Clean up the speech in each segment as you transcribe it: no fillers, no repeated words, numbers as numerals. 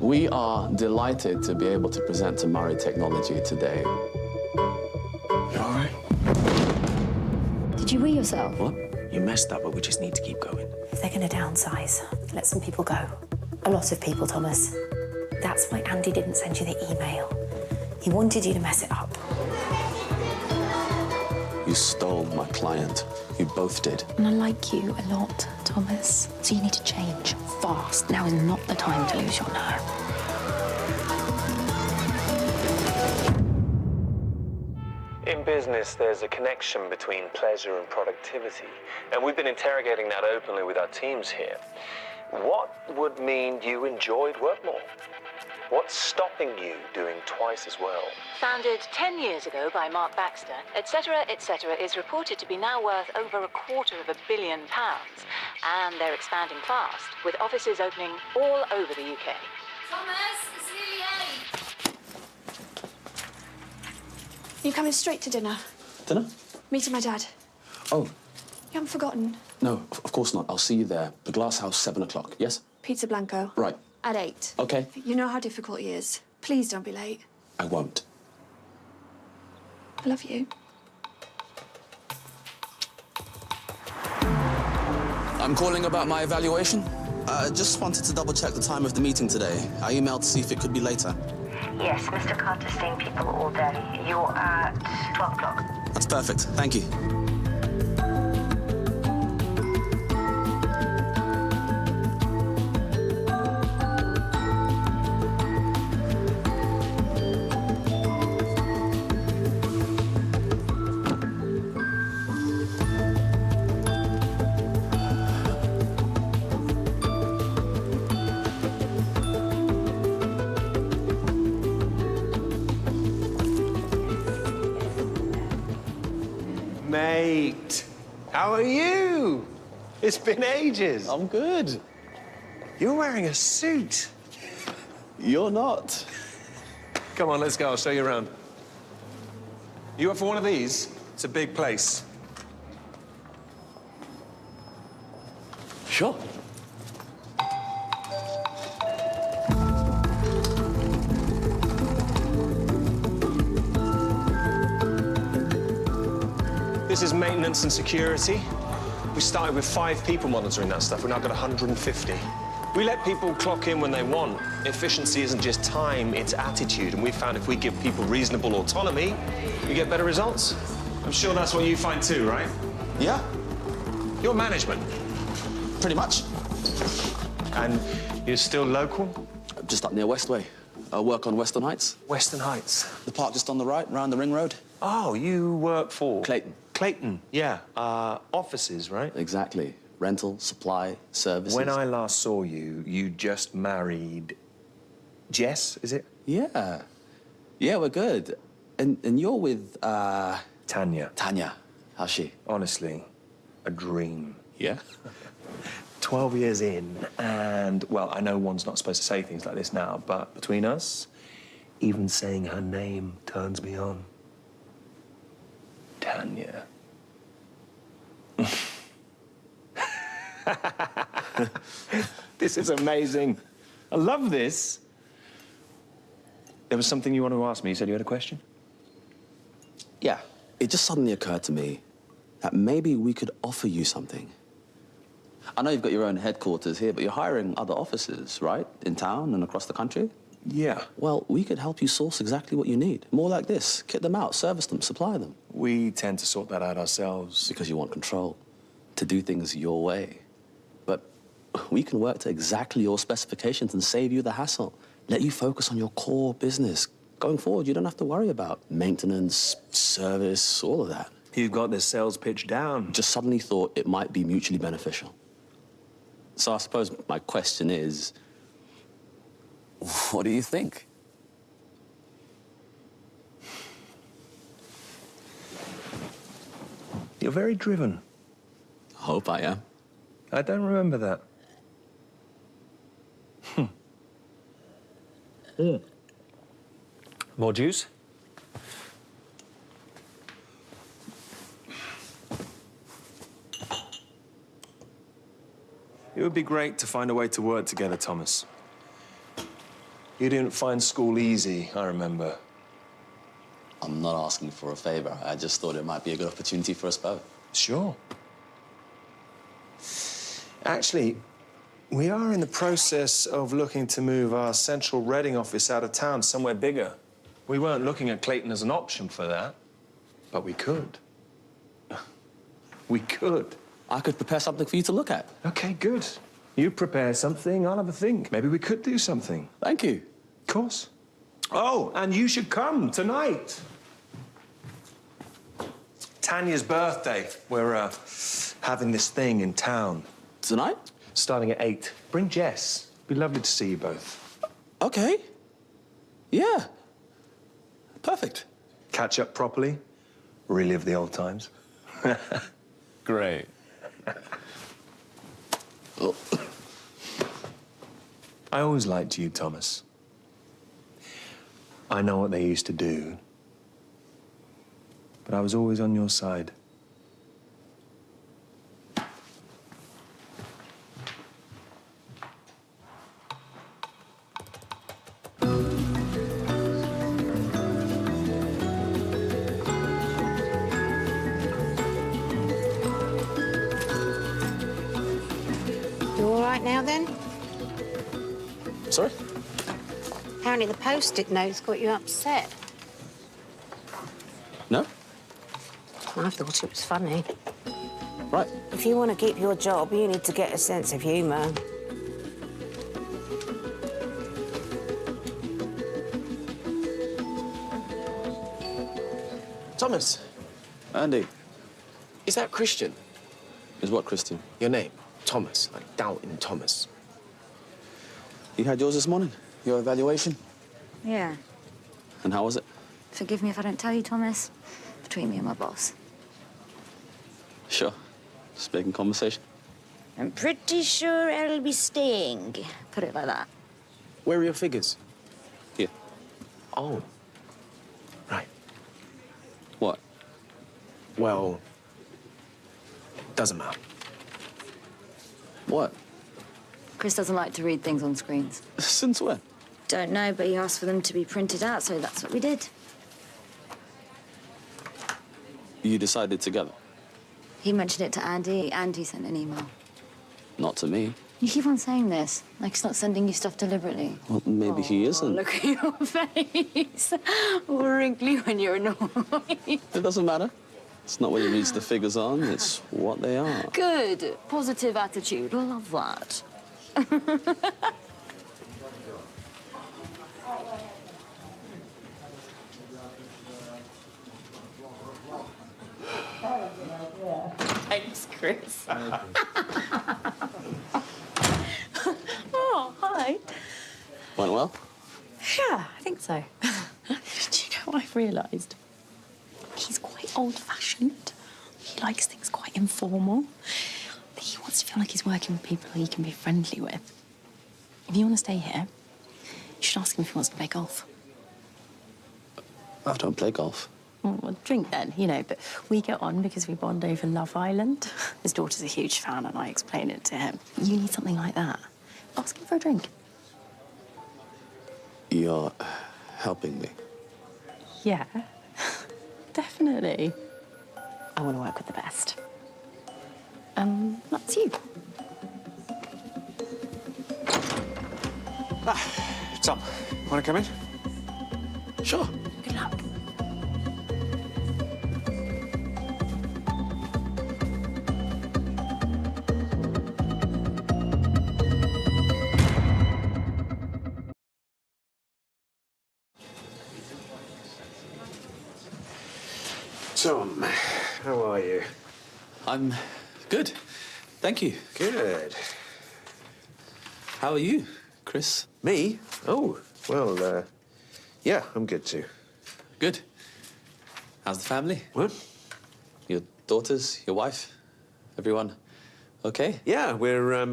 We are delighted to be able to present to Murray Technology today. You all right? Did you wee yourself? What? You messed up, but we just need to keep going. If they're going to downsize, let some people go. A lot of people, Thomas. That's why Andy didn't send you the email. He wanted you to mess it up. You stole my client. You both did. And I like you a lot, Thomas. So you need to change fast. Now is not the time to lose your nerve. In business, there's a connection between pleasure and productivity, and we've been interrogating that openly with our teams here. What would mean you enjoyed work more? What's stopping you doing twice as well? Founded 10 years ago by Mark Baxter, etc., is reported to be now worth over £250 million. And they're expanding fast, with offices opening all over the UK. Thomas, it's nearly 8. You coming straight to dinner? Dinner? Meeting my dad. Oh, You haven't forgotten? no, of course not. I'll see you there. The Glass House, 7 o'clock, yes? Pizza Blanco. Right. At 8. Okay. You know how difficult he is. Please don't be late. I won't. I love you. I'm calling about my evaluation. Just wanted to double-check the time of the meeting today. I emailed to see if it could be later. Yes, Mr. Carter's seeing people all day. You're at 12 o'clock. That's perfect. Thank you. Mate, how are you? It's been ages. I'm good. You're wearing a suit. You're not. Come on, let's go. I'll show you around. You up for one of these? It's a big place. Sure. This is maintenance and security. We started with 5 people monitoring that stuff. We've now got 150. We let people clock in when they want. Efficiency isn't just time, it's attitude. And we found if we give people reasonable autonomy, we get better results. I'm sure that's what you find too, right? Yeah, You're management. pretty much. And you're still local? Just up near Westway. I work on Western Heights. Western Heights. The park just on the right, round the ring road. Oh, you work for? Clayton. Clayton, yeah. Offices, right? Exactly. Rental, supply, services. When I last saw you, you just married Jess, is it? Yeah. Yeah, we're good. And you're with, Tanya. Tanya. How's she? Honestly, a dream. Yeah? 12 years in, and, well, I know one's not supposed to say things like this now, but between us, even saying her name turns me on. Tanya. This is amazing. I love this. There was something you wanted to ask me. You said you had a question? Yeah. It just suddenly occurred to me that maybe we could offer you something. I know you've got your own headquarters here, but you're hiring other offices, right? In town and across the country? Yeah. Well, we could help you source exactly what you need. More like this. Kit them out, service them, supply them. We tend to sort that out ourselves. Because you want control. To do things your way. But we can work to exactly your specifications and save you the hassle. Let you focus on your core business. Going forward, you don't have to worry about maintenance, service, all of that. You've got this sales pitch down. Just suddenly thought it might be mutually beneficial. So I suppose my question is, what do you think? You're very driven. I hope I am. I don't remember that. More juice? It would be great to find a way to work together, Thomas. You didn't find school easy, I remember. I'm not asking for a favor. I just thought it might be a good opportunity for us both. Sure. Actually, we are in the process of looking to move our central Reading office out of town somewhere bigger. We weren't looking at Clayton as an option for that, but we could. We could. I could prepare something for you to look at. Okay, good. You prepare something, I'll have a think. Maybe we could do something. Thank you. Of course. Oh, and you should come tonight. Tanya's birthday. We're having this thing in town. Tonight? Starting at 8. Bring Jess. Be lovely to see you both. Okay. Yeah. Perfect. Catch up properly. Relive the old times. Great. Oh. I always liked you, Thomas. I know what they used to do, but I was always on your side. You all right now, then? Sorry? Apparently the Post-it notes got you upset. No? I thought it was funny. Right. If you want to keep your job, you need to get a sense of humour. Thomas, Andy. is that Christian? Is what, Christian? Your name? Thomas, like Doubting Thomas. You had yours this morning? Your evaluation? Yeah. And how was it? Forgive me if I don't tell you, Thomas. Between me and my boss. Sure. Just making conversation. I'm pretty sure I'll be staying. Put it like that. Where are your figures? Here. Oh. Right. What? Well, doesn't matter. What? Chris doesn't like to read things on screens. Since when? Don't know, but he asked for them to be printed out, so that's what we did. You decided together? He mentioned it to Andy. Andy sent an email. Not to me. You keep on saying this, like he's not sending you stuff deliberately. Well, maybe he isn't. Look at your face. All wrinkly when you're annoyed. It doesn't matter. It's not what he reads the figures on, it's what they are. Good. Positive attitude. Love that. Thanks, Chris. Oh, hi. Went well? Yeah, I think so. Do you know what I've realised? He's quite old-fashioned. He likes things quite informal. He wants to feel like he's working with people he can be friendly with. If you want to stay here, you should ask him if he wants to play golf. I don't play golf. Well, drink then, you know, but we get on because we bond over Love Island. His daughter's a huge fan and I explain it to him. You need something like that. Ask him for a drink. You're helping me. Yeah, definitely. I want to work with the best. That's you. Tom, want to come in? Sure. Good luck. Tom, how are you? I'm good. Thank you. Good. How are you, Chris? Me? Oh, well, yeah, I'm good too. Good. How's the family? What? Your daughters, your wife, everyone okay? Yeah, we're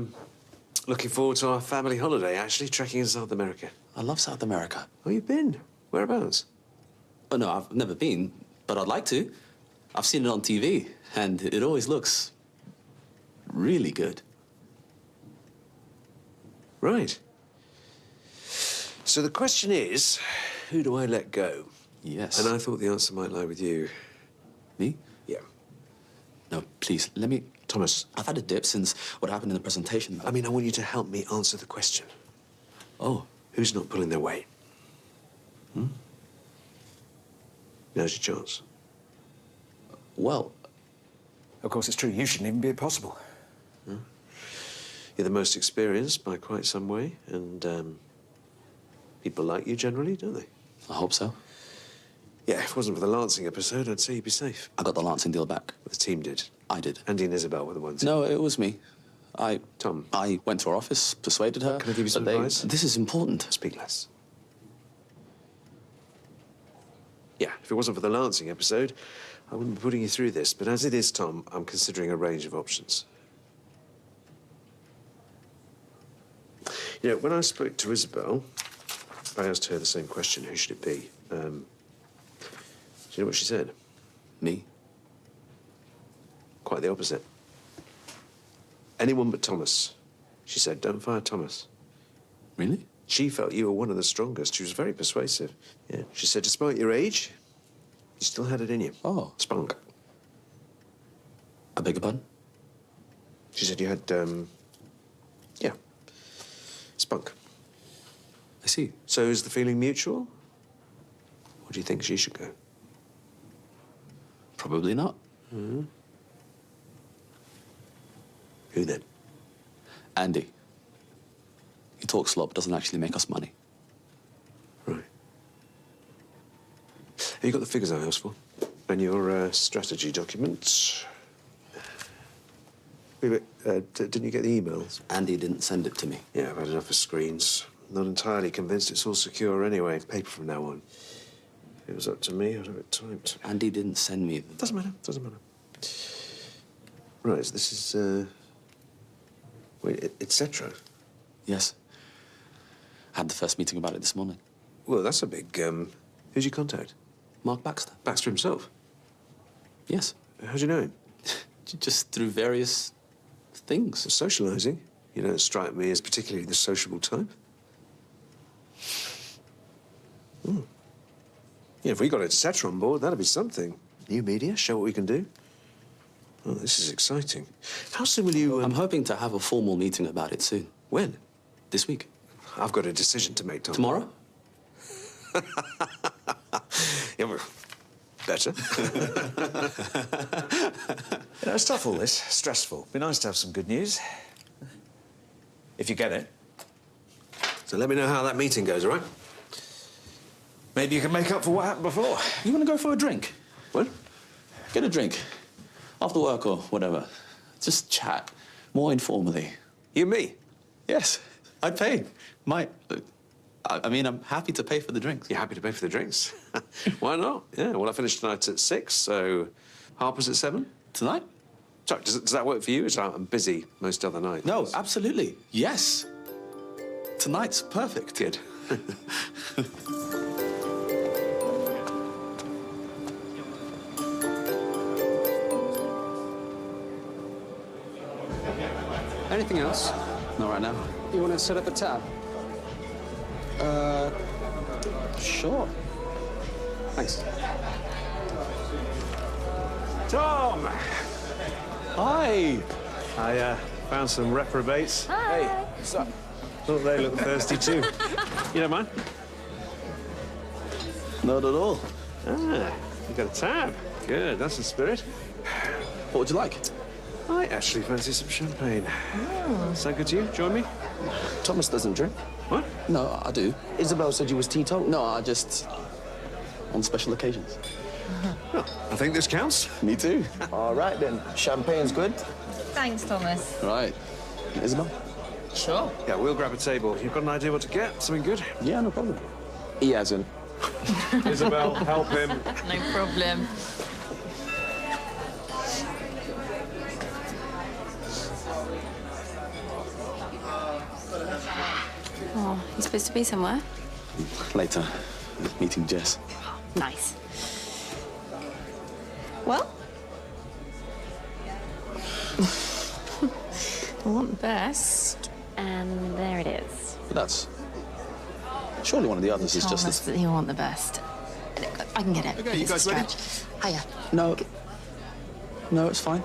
looking forward to our family holiday, actually, trekking in South America. I love South America. Oh, you've been? Whereabouts? Oh, no, I've never been, but I'd like to. I've seen it on TV, and it always looks really good. Right. So the question is, who do I let go? Yes. And I thought the answer might lie with you. Me? Yeah. No, please, let me... Thomas. I've had a dip since what happened in the presentation. I mean, I want you to help me answer the question. Oh. Who's not pulling their weight? Now's your chance. Well, Of course, it's true. You shouldn't even be possible. You're the most experienced by quite some way, and people like you generally, don't they? I hope so. Yeah, if it wasn't for the Lancing episode, I'd say you'd be safe. I got the Lancing deal back. The team did. I did. Andy and Isabel were the ones. No, it was me. Tom. I went to her office, persuaded her. Can I give you some but advice? This is important. Speak less. Yeah, if it wasn't for the Lancing episode, I wouldn't be putting you through this. But as it is, Tom, I'm considering a range of options. You know, when I spoke to Isabel, I asked her the same question, who should it be? Do you know what she said? Me? Quite the opposite. Anyone but Thomas. She said, don't fire Thomas. Really? She felt you were one of the strongest. She was very persuasive. Yeah. She said, despite your age, you still had it in you. Oh. Spunk. I beg your pardon? She said you had, yeah, spunk. I see. So is the feeling mutual? Or do you think she should go? Probably not. Who then? Andy. He talks a lot, but doesn't actually make us money. Right. Have you got the figures I asked for? And your strategy document? Wait, didn't you get the emails? Andy didn't send it to me. Yeah, I've had enough of screens. Not entirely convinced it's all secure anyway. Paper from now on. If it was up to me, I'd have it typed. Andy didn't send me the... Doesn't matter, doesn't matter. Right, so this is, wait, etc. Yes. Had the first meeting about it this morning. Well, that's a big, who'd you contact? Mark Baxter. Baxter himself? Yes. How'd you know him? Just through various things. Socialising. You don't strike me as particularly the sociable type. Yeah, if we got etc. on board, that'd be something. New media, show what we can do. Oh, this is exciting. How soon will you... I'm hoping to have a formal meeting about it soon. When? This week. I've got a decision to make, Tom. Tomorrow? Yeah, well, better. You know, it's tough, all this. Stressful. Be nice to have some good news. If you get it. So let me know how that meeting goes, all right? Maybe you can make up for what happened before. You want to go for a drink? What? Get a drink. After work or whatever. Just chat. More informally. You and me? Yes. I'd pay. I mean, I'm happy to pay for the drinks. You're happy to pay for the drinks? Why not? Yeah, well, I finished tonight at 6, so Harper's at 7. Tonight? Sorry, does that work for you? I'm busy most other nights. No, absolutely. Yes. Tonight's perfect. Good. Anything else? Not right now. You want to set up a tab? Sure. Thanks. Tom! Hi. I found some reprobates. Hi. Hey, so, thought they looked thirsty too. You don't mind? Not at all. Ah, you got a tab. Good, that's the spirit. What would you like? I actually fancy some champagne. Is that good to you? Join me? Thomas doesn't drink. What? No, I do. Isabel said you was teetotal. No, I just... on special occasions. Well, I think this counts. Me too. All right, then. Champagne's good. Thanks, Thomas. Right. Isabel? Sure. Yeah, we'll grab a table. You've got an idea what to get? Something good? Yeah, no problem. He hasn't. Isabel, help him. No problem. Oh, you supposed to be somewhere? Later. Meeting Jess. Nice. Well? I want the best, and there it is. But that's Surely one of the others is just Thomas, as... you want the best. Look, I can get it. Okay, you It's a guys ready? stretch. Hiya. No. No, it's fine.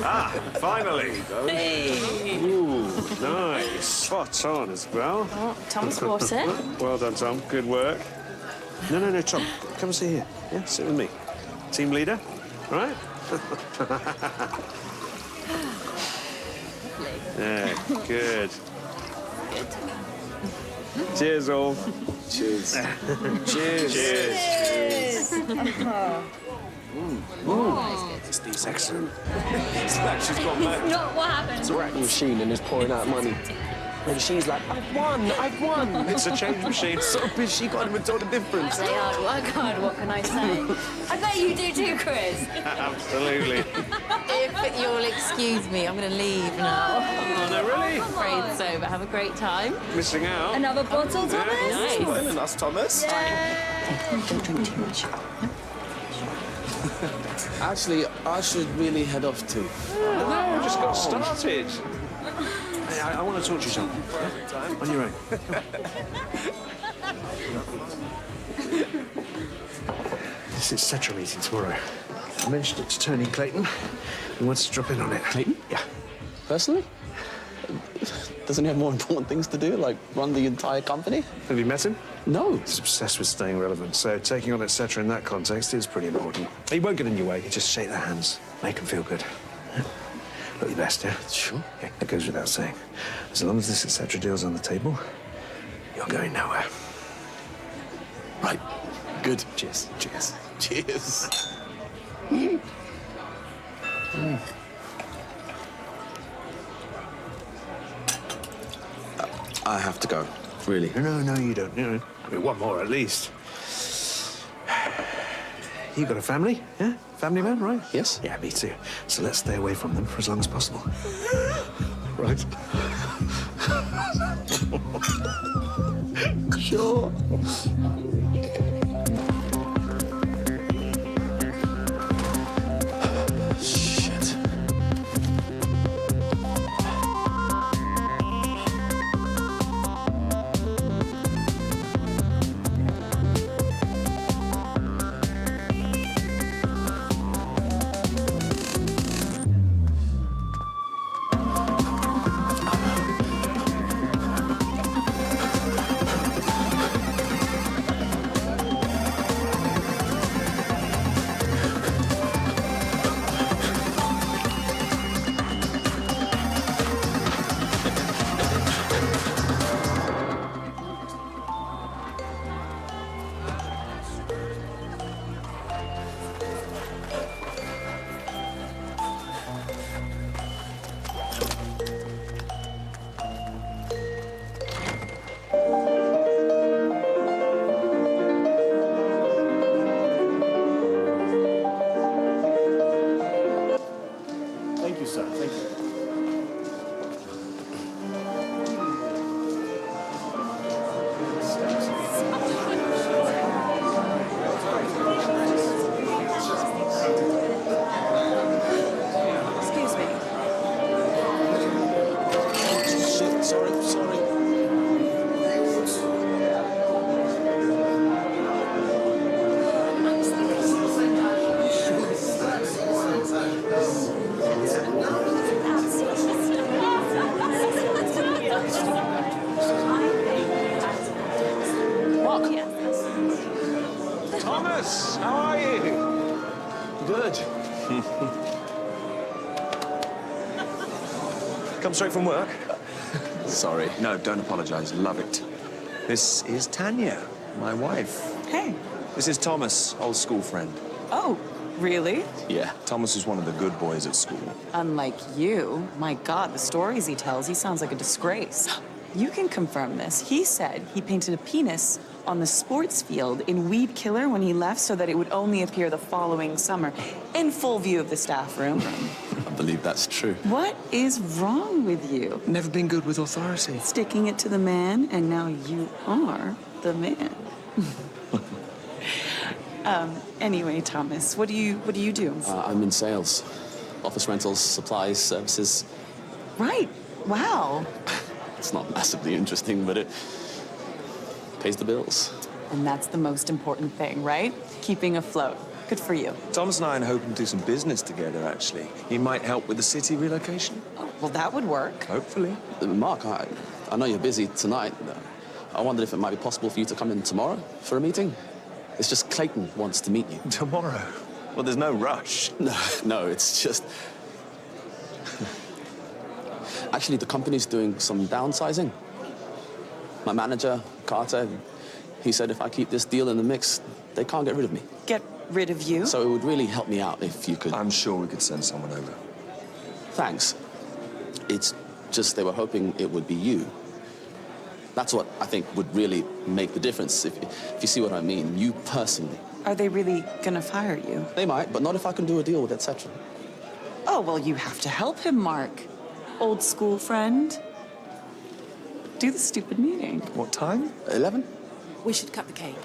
Ah, finally. Hey. Ooh, nice. Spot on as well. Oh, Thomas bought it. Well done, Tom. Good work. No, Tom. Come and sit here. Yeah, sit with me. Team leader, right? Yeah, good. Cheers, all. Cheers. Cheers. Cheers. It's excellent. It's like she's got mad. Not what happened. It's a rack machine and it's pouring out money. And she's like, I've won. It's a change machine. So bitch, she can't even tell the difference. They hard work hard, what can I say? I bet you do too, Chris. Absolutely. If you'll excuse me, I'm going to leave now. Oh, no, really? I'm afraid so, but have a great time. Missing out. Another bottle, Thomas? Yeah. Spoiling us, Thomas. Don't drink too much. Actually, I should really head off too. No, we just got started. Hey, I want to talk to you, Tom. Yeah? On your own. This is Cetra meeting tomorrow. I mentioned it to Tony Clayton. He wants to drop in on it. Clayton? Yeah. Personally? Doesn't he have more important things to do, like run the entire company? Have you met him? No. He's obsessed with staying relevant, so taking on Etc. in that context is pretty important. He won't get in your way. You just shake their hands, make them feel good. Yeah? Look your best, yeah? Sure. Yeah, that goes without saying. As long as this Etc. deal's on the table, you're going nowhere. Right. Good. Cheers. Cheers. Cheers. I have to go. Really. No, you don't. I mean, one more at least. You got a family, yeah? Family man, right? Yes. Yeah, me too. So let's stay away from them for as long as possible. Right? Sure. Shit. Thank you, sir. Thank you. Excuse me. Shit. Sorry. Thomas, how are you? Good. Come straight from work? Sorry. No, don't apologize. Love it. This is Tanya, my wife. Hey. This is Thomas, old school friend. Oh, really? Yeah. Thomas was one of the good boys at school. Unlike you. My God, the stories he tells, he sounds like a disgrace. You can confirm this. He said he painted a penis on the sports field in Weed Killer when he left so that it would only appear the following summer in full view of the staff room. I believe that's true. What is wrong with you? Never been good with authority. Sticking it to the man, and now you are the man. Anyway, Thomas, what do you do? I'm in sales. Office rentals, supplies, services. Right. Wow. It's not massively interesting, but it pays the bills. And that's the most important thing, right? Keeping afloat. Good for you. Thomas and I are hoping to do some business together, actually. He might help with the city relocation. Oh, well, that would work. Hopefully. Mark, I know you're busy tonight. I wondered if it might be possible for you to come in tomorrow for a meeting. It's just Clayton wants to meet you. Tomorrow? Well, there's no rush. No, it's just... Actually, the company's doing some downsizing. My manager, Carter, he said if I keep this deal in the mix, they can't get rid of me. Get rid of you? So it would really help me out if you could... I'm sure we could send someone over. Thanks. It's just they were hoping it would be you. That's what I think would really make the difference, if you see what I mean. You personally. Are they really gonna fire you? They might, but not if I can do a deal with etc. Oh, well, you have to help him, Mark. Old school friend. Do the stupid meeting. What time? 11? We should cut the cake.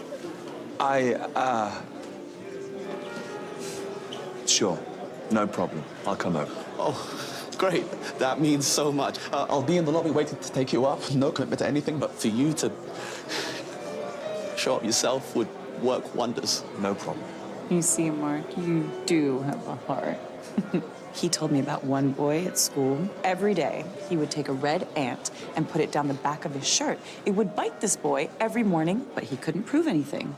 Sure. No problem. I'll come over. Oh, great. That means so much. I'll be in the lobby waiting to take you up. No commitment to anything, but for you to show up yourself would work wonders. No problem. You see, Mark, you do have a heart. He told me about one boy at school. Every day, he would take a red ant and put it down the back of his shirt. It would bite this boy every morning, but he couldn't prove anything.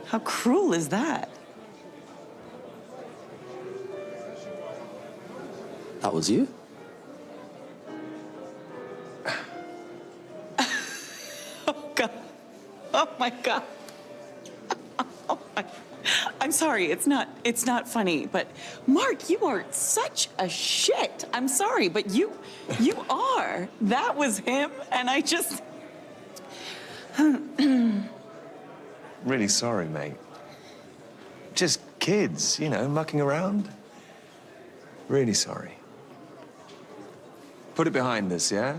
How cruel is that? That was you? Oh, God. Oh, my God. Oh, my. I'm sorry, it's not funny, but Mark, you are such a shit. I'm sorry, but you are. That was him, and I just... Really sorry, mate. Just kids, you know, mucking around. Really sorry. Put it behind us, yeah?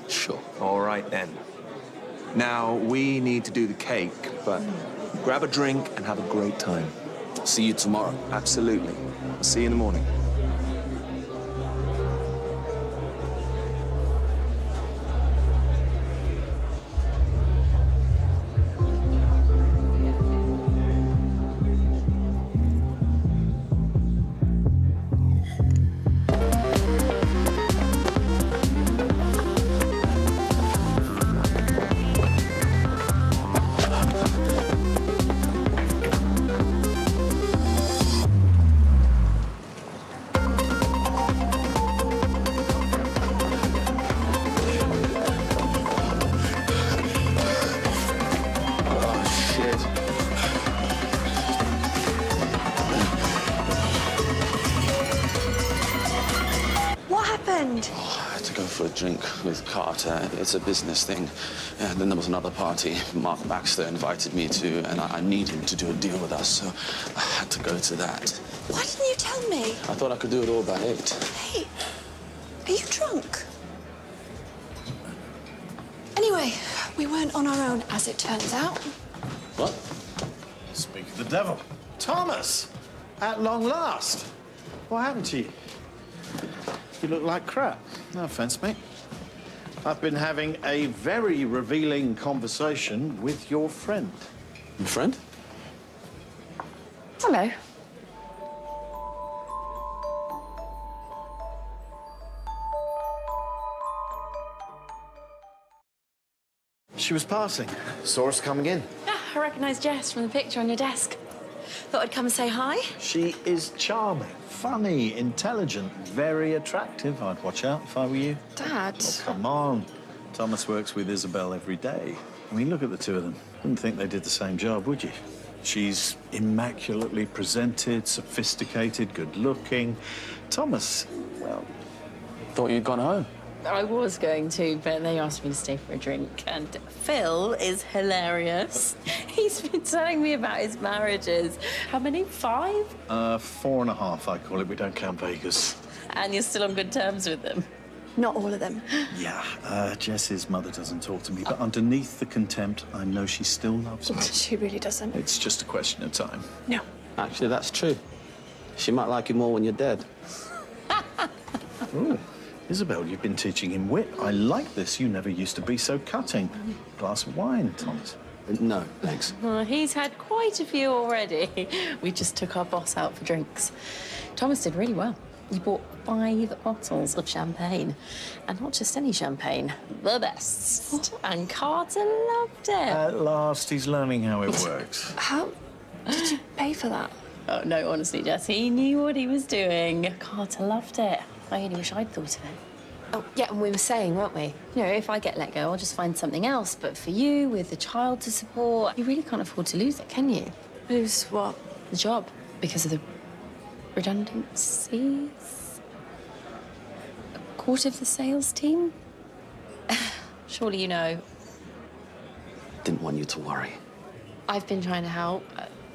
Sure. All right, then. Now, we need to do the cake, but grab a drink and have a great time. See you tomorrow. Absolutely. I'll see you in the morning. For a drink with Carter. It's a business thing. And then there was another party Mark Baxter invited me to, and I need him to do a deal with us, so I had to go to that. Why didn't you tell me? I thought I could do it all by 8. Hey, are you drunk? Anyway, we weren't on our own, as it turns out. What? Speak of the devil. Thomas! At long last. What happened to you? You look like crap. No offense, mate. I've been having a very revealing conversation with your friend. Your friend? Hello. She was passing. Saw us coming in. Yeah, I recognise Jess from the picture on your desk. Thought I'd come and say hi. She is charming, funny, intelligent, very attractive. I'd watch out if I were you. Dad. Oh, come on. Thomas works with Isabel every day. I mean, look at the two of them. Wouldn't think they did the same job, would you? She's immaculately presented, sophisticated, good-looking. Thomas, well... Thought you'd gone home. I was going to, but they asked me to stay for a drink. And Phil is hilarious. He's been telling me about his marriages. How many? 5? 4.5, I call it. We don't count Vegas. And you're still on good terms with them. Not all of them. Yeah, Jess's mother doesn't talk to me, but underneath the contempt, I know she still loves me. She really doesn't. It's just a question of time. No. Actually, that's true. She might like you more when you're dead. Ooh. Isabel, you've been teaching him wit. I like this. You never used to be so cutting. Glass of wine, Thomas. No, thanks. He's had quite a few already. We just took our boss out for drinks. Thomas did really well. He bought 5 bottles of champagne. And not just any champagne, the best. And Carter loved it. At last, he's learning how it works. How did you pay for that? Oh, no, honestly, Jess, he knew what he was doing. Carter loved it. I only wish I'd thought of it. Oh, yeah, and we were saying, weren't we? You know, if I get let go, I'll just find something else. But for you, with the child to support, you really can't afford to lose it, can you? Lose what? The job, because of the redundancies. A quarter of the sales team? Surely you know. Didn't want you to worry. I've been trying to help,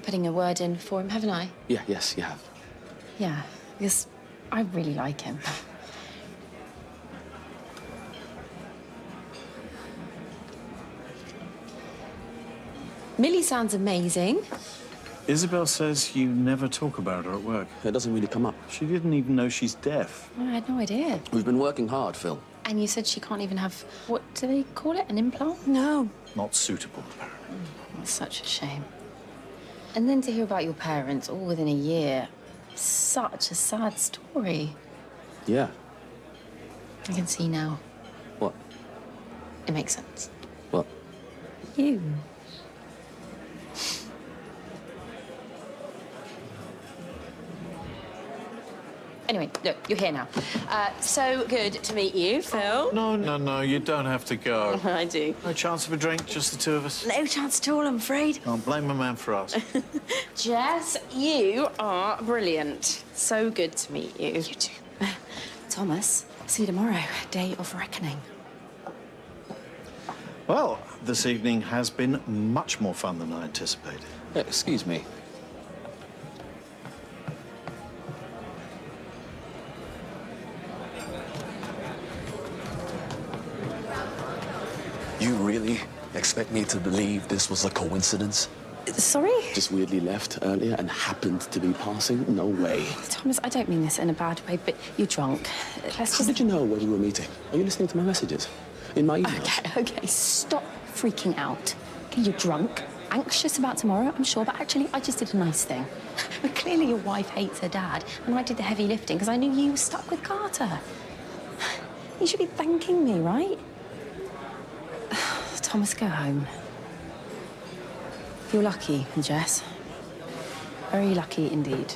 putting a word in for him, haven't I? Yeah, yes, you have. Yeah, because I really like him. Millie sounds amazing. Isabel says you never talk about her at work. It doesn't really come up. She didn't even know she's deaf. I had no idea. We've been working hard, Phil. And you said she can't even have, what do they call it, an implant? No. Not suitable, apparently. That's such a shame. And then to hear about your parents all within a year. Such a sad story. Yeah. I can see now. What? It makes sense. What? You. Anyway, look, you're here now. So good to meet you, Phil. No, you don't have to go. I do. No chance of a drink, just the two of us? No chance at all, I'm afraid. Can't blame a man for asking. Jess, you are brilliant. So good to meet you. You too. Thomas, see you tomorrow. Day of reckoning. Well, this evening has been much more fun than I anticipated. Excuse me. You really expect me to believe this was a coincidence? Sorry? Just weirdly left earlier and happened to be passing? No way. Thomas, I don't mean this in a bad way, but you're drunk. Let's How did you know when we were meeting? Are you listening to my messages? In my emails? Okay, stop freaking out. Okay, you're drunk, anxious about tomorrow, I'm sure, but actually, I just did a nice thing. But clearly your wife hates her dad, and I did the heavy lifting because I knew you were stuck with Carter. You should be thanking me, right? Thomas, go home. You're lucky, Jess. Very lucky indeed.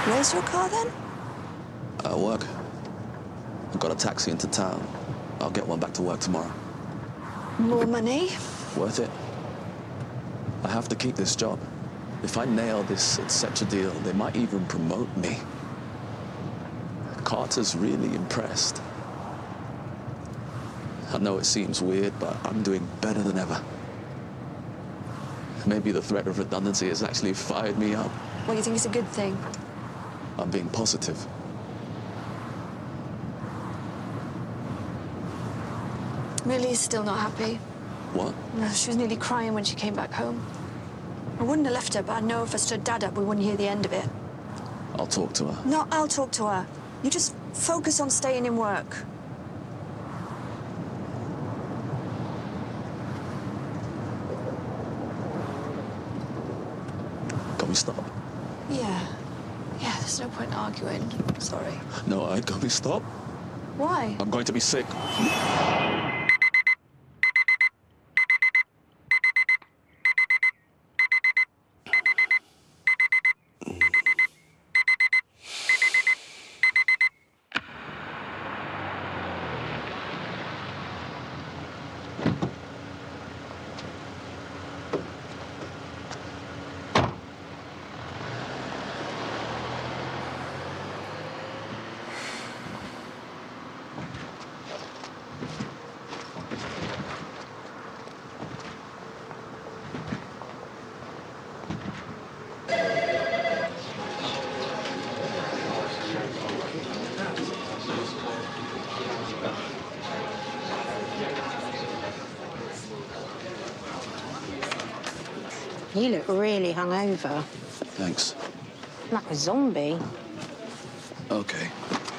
Where's your car then? At work. I got a taxi into town. I'll get one back to work tomorrow. More money? Worth it. I have to keep this job. If I nail this etc. deal, they might even promote me. Carter's really impressed. I know it seems weird, but I'm doing better than ever. Maybe the threat of redundancy has actually fired me up. Well, you think it's a good thing? I'm being positive. Millie's still not happy. What? No, she was nearly crying when she came back home. I wouldn't have left her, but I know if I stood Dad up, we wouldn't hear the end of it. I'll talk to her. No, I'll talk to her. You just focus on staying in work. Can we stop? Yeah. Yeah, there's no point arguing. Sorry. No, can we stop? Why? I'm going to be sick. You look really hungover. Thanks. Like a zombie. Okay.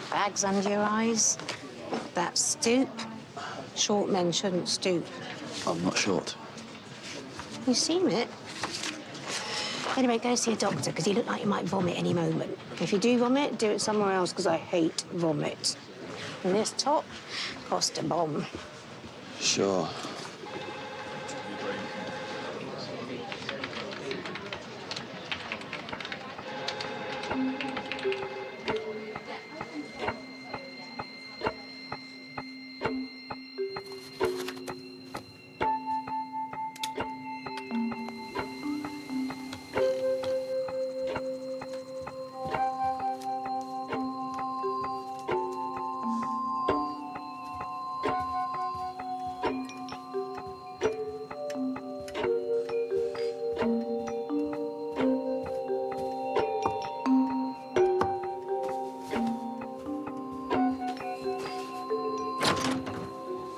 Bags under your eyes. That stoop. Short men shouldn't stoop. I'm not short. You seem it. Anyway, go see a doctor, because you look like you might vomit any moment. If you do vomit, do it somewhere else, because I hate vomit. And this top cost a bomb. Sure.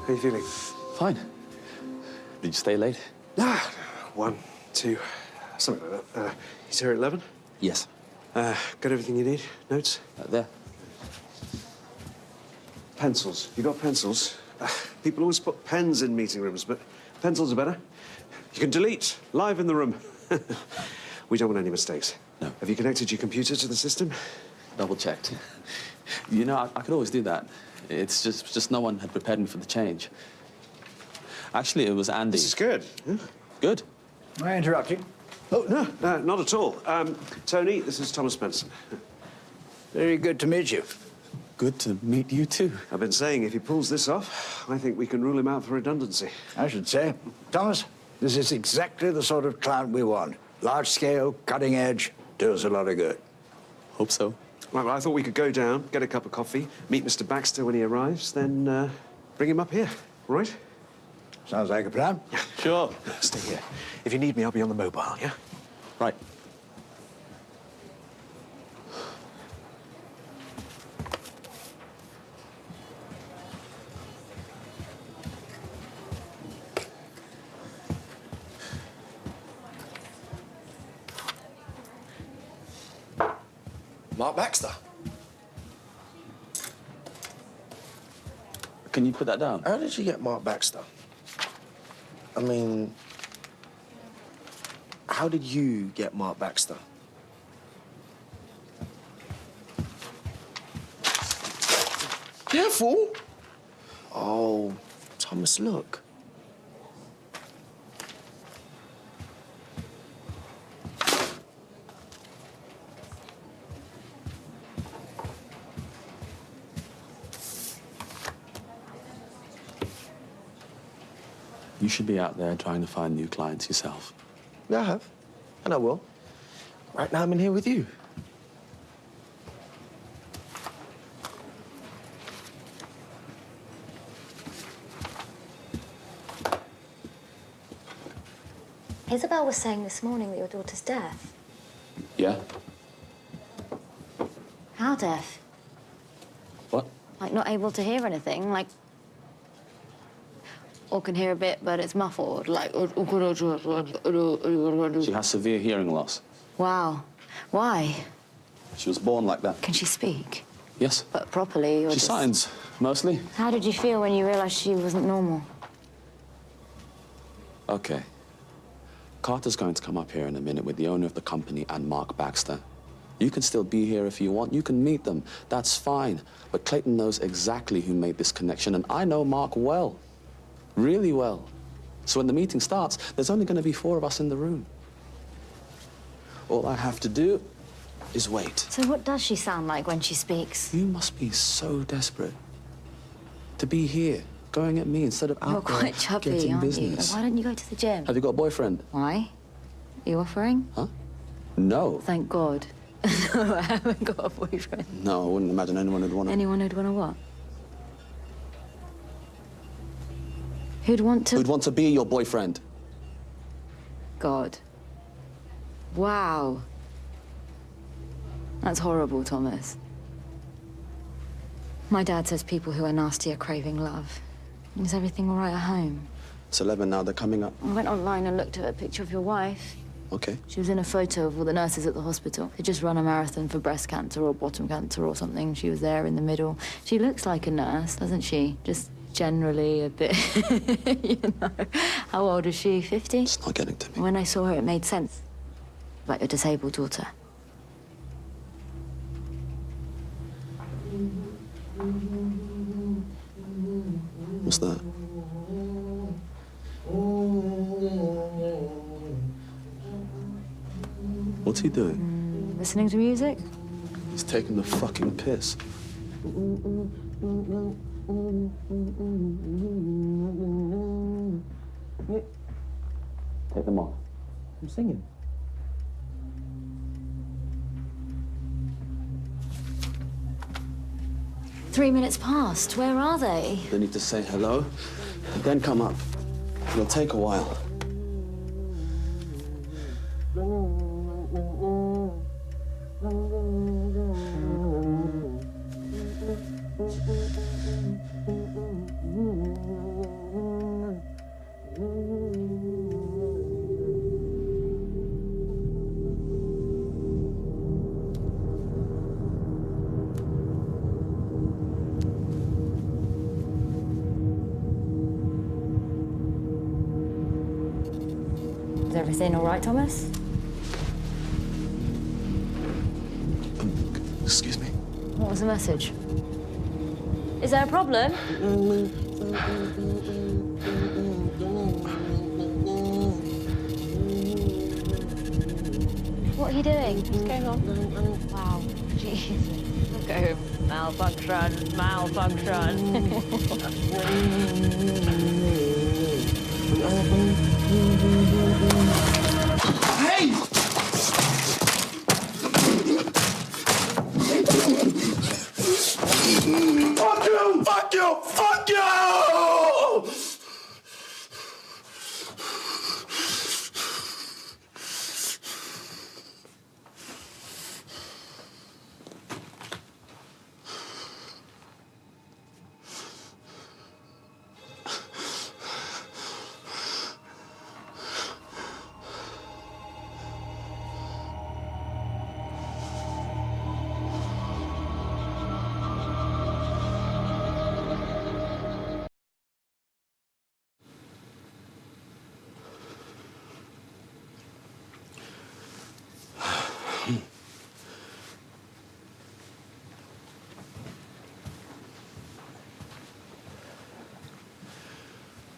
How you feeling? Fine. Did you stay late? Ah, 1, 2, something like that. He's here at 11? Yes. Got everything you need? Notes? There. Pencils. You got pencils? People always put pens in meeting rooms, but pencils are better. You can delete live in the room. We don't want any mistakes. No. Have you connected your computer to the system? Double checked. You know, I could always do that. It's just no one had prepared me for the change. Actually, it was Andy. This is good. Huh? Good. Am I interrupting? Oh, no, not at all. Tony, this is Thomas Benson. Very good to meet you. Good to meet you, too. I've been saying if he pulls this off, I think we can rule him out for redundancy. I should say. Thomas, this is exactly the sort of client we want. Large scale, cutting edge, do us a lot of good. Hope so. Right, well, I thought we could go down, get a cup of coffee, meet Mr. Baxter when he arrives, then bring him up here, all right? Sounds like a plan. Yeah. Sure. Stay here. If you need me, I'll be on the mobile, yeah? Right. Mark Baxter. Can you put that down? How did you get Mark Baxter? I mean, how did you get Mark Baxter? Careful! Oh, Thomas, look. You should be out there trying to find new clients yourself. Yeah, I have. And I will. Right now, I'm in here with you. Isabel was saying this morning that your daughter's deaf. Yeah? How deaf? What? Like, not able to hear anything? Like, or can hear a bit, but it's muffled? Like... She has severe hearing loss. Wow. Why? She was born like that. Can she speak? Yes. But properly, or She just... signs, mostly. How did you feel when you realized she wasn't normal? Okay. Carter's going to come up here in a minute with the owner of the company and Mark Baxter. You can still be here if you want. You can meet them. That's fine. But Clayton knows exactly who made this connection, and I know Mark well. Really well. So when the meeting starts, there's only going to be 4 of us in the room. All I have to do is wait. So what does she sound like when she speaks? You must be so desperate to be here, going at me instead of out You're there quite chubby, getting aren't business. you? Why don't you go to the gym? Have you got a boyfriend? Why? Are you offering? Huh? No. Thank God. No, I haven't got a boyfriend. No, I wouldn't imagine anyone would want to. Anyone who'd want to what? Who'd want to... Who'd want to be your boyfriend? God. Wow. That's horrible, Thomas. My dad says people who are nasty are craving love. Is everything all right at home? It's 11 now, they're coming up. I went online and looked at a picture of your wife. Okay. She was in a photo of all the nurses at the hospital. They just run a marathon for breast cancer or bottom cancer or something. She was there in the middle. She looks like a nurse, doesn't she? Just generally a bit, you know. How old is she, 50? It's not getting to me. When I saw her, it made sense. About your disabled daughter. What's that? What's he doing? Listening to music? He's taking the fucking piss. Take them off. I'm singing. Three minutes past. Where are they? They need to say hello, then come up. It'll take a while. Is everything all right, Thomas? Excuse me. What was the message? Is there a problem? What are you doing? What's going on? Wow, jeez. Look at him. Malfunction, malfunction. Hey! Fuck you! Fuck you! Fuck you!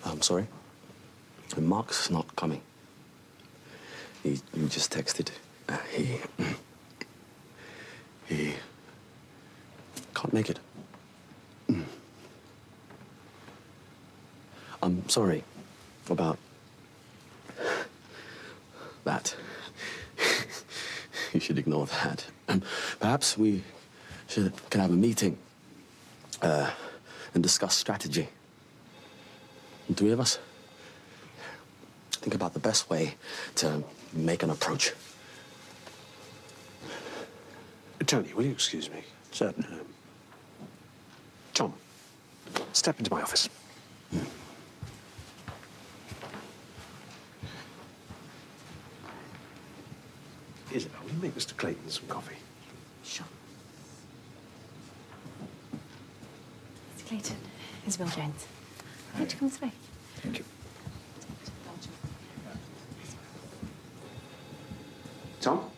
I'm sorry. Mark's not coming. He just texted. He can't make it. I'm sorry about that. You should ignore that. Perhaps we can have a meeting and discuss strategy. The three of us. Think about the best way to make an approach. Tony, will you excuse me? Certainly. Tom, step into my office. Isabel, will you make Mr. Clayton some coffee? Sure. Mr. Clayton, Isabel Jones. Why don't you come this way? Thank you. Tom?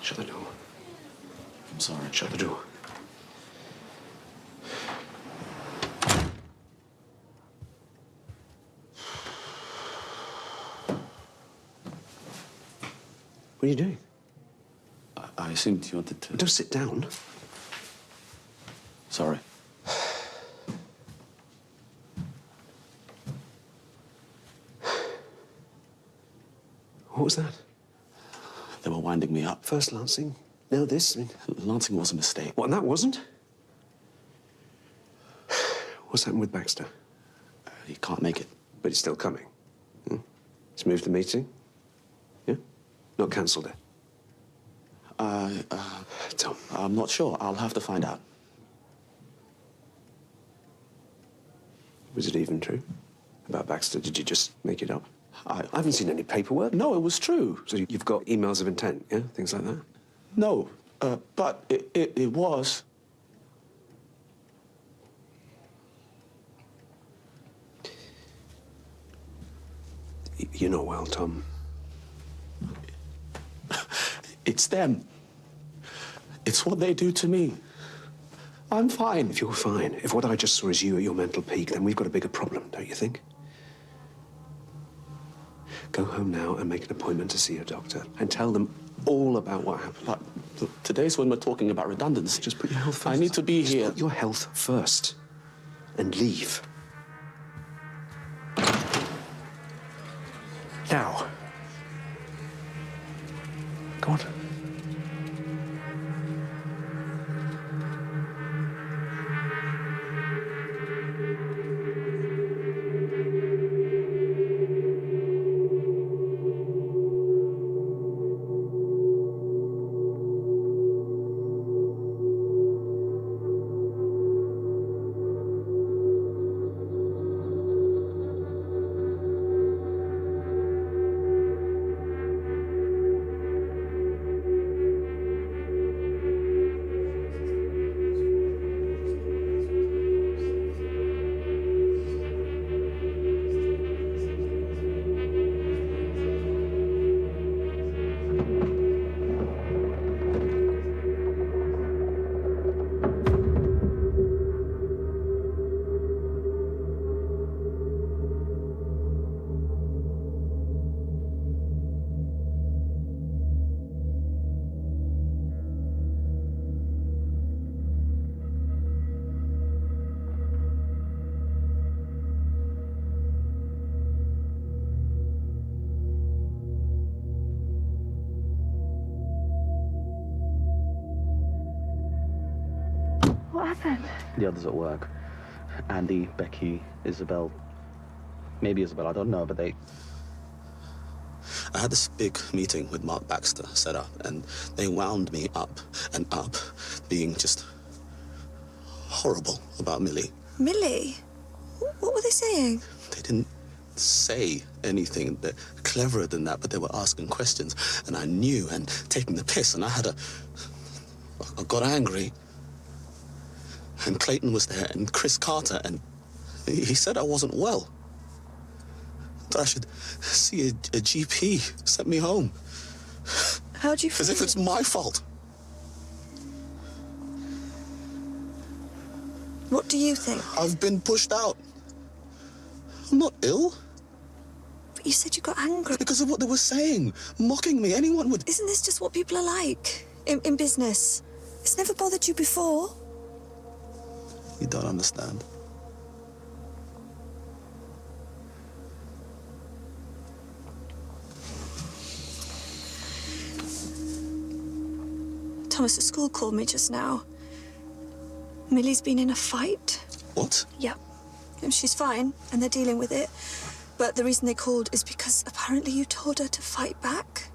Shut the door. I'm sorry. Shut the door. What are you doing? I assumed you wanted to... Don't sit down. Sorry. What was that? They were winding me up. First Lancing, now this. I mean, Lancing was a mistake. what, and that wasn't? What's happened with Baxter? He can't make it. But he's still coming. Hmm? He's moved the meeting? Yeah? Not cancelled it? Tom, I'm not sure. I'll have to find out. Was it even true? About Baxter? Did you just make it up? I haven't seen any paperwork. No, it was true. So you've got emails of intent, yeah? Things like that? No, but it was. You're not well, Tom. It's them. It's what they do to me. I'm fine. If you're fine, if what I just saw is you at your mental peak, then we've got a bigger problem, don't you think? Go home now and make an appointment to see a doctor and tell them all about what happened. But today's when we're talking about redundancy. Just put your health first. I need to be Just here. Put your health first and leave. Now. Go on. What happened? The others at work. Andy, Becky, Isabel. Maybe Isabel, I don't know, but they... I had this big meeting with Mark Baxter set up, and they wound me up and up, being just horrible about Millie. Millie? What were they saying? They didn't say anything. They're cleverer than that, but they were asking questions, and I knew, and taking the piss, and I got angry. And Clayton was there, and Chris Carter, and he said I wasn't well. That I should see a GP, sent me home. How'd you feel? As if it's my fault. What do you think? I've been pushed out. I'm not ill. But you said you got angry. Because of what they were saying, mocking me. Anyone would... Isn't this just what people are like in business? It's never bothered you before. You don't understand. Thomas at school called me just now. Millie's been in a fight. What? Yeah. And she's fine, and they're dealing with it. But the reason they called is because apparently you told her to fight back.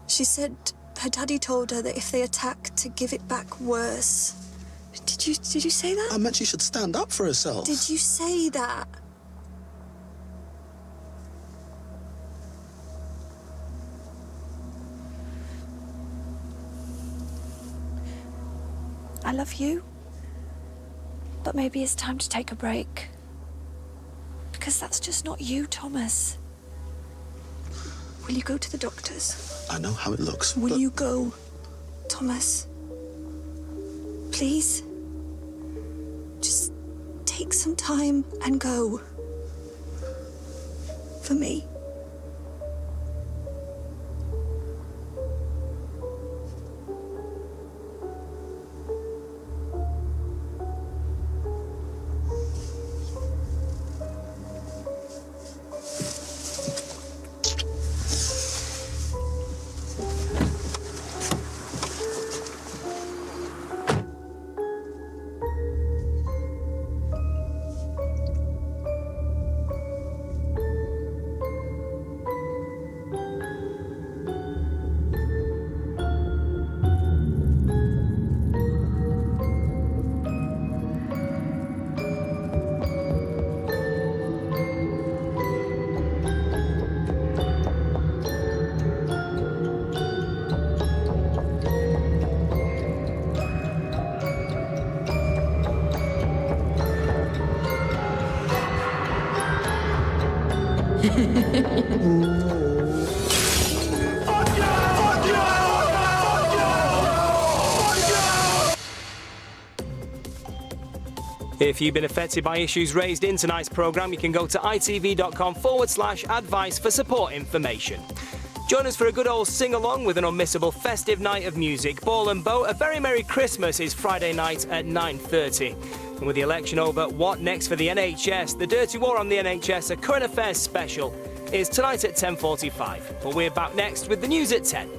She said her daddy told her that if they attack, to give it back worse. Did you say that? I meant she should stand up for herself. Did you say that? I love you, but maybe it's time to take a break. Because that's just not you, Thomas. Will you go to the doctors? I know how it looks. Will you go, Thomas? Please? Just take some time and go. For me. If you've been affected by issues raised in tonight's programme, you can go to itv.com/advice for support information. Join us for a good old sing-along with an unmissable festive night of music. Ball and Boat, A Very Merry Christmas is Friday night at 9:30. And with the election over, what next for the NHS? The Dirty War on the NHS, a current affairs special, is tonight at 10:45. But we're back next with the news at 10.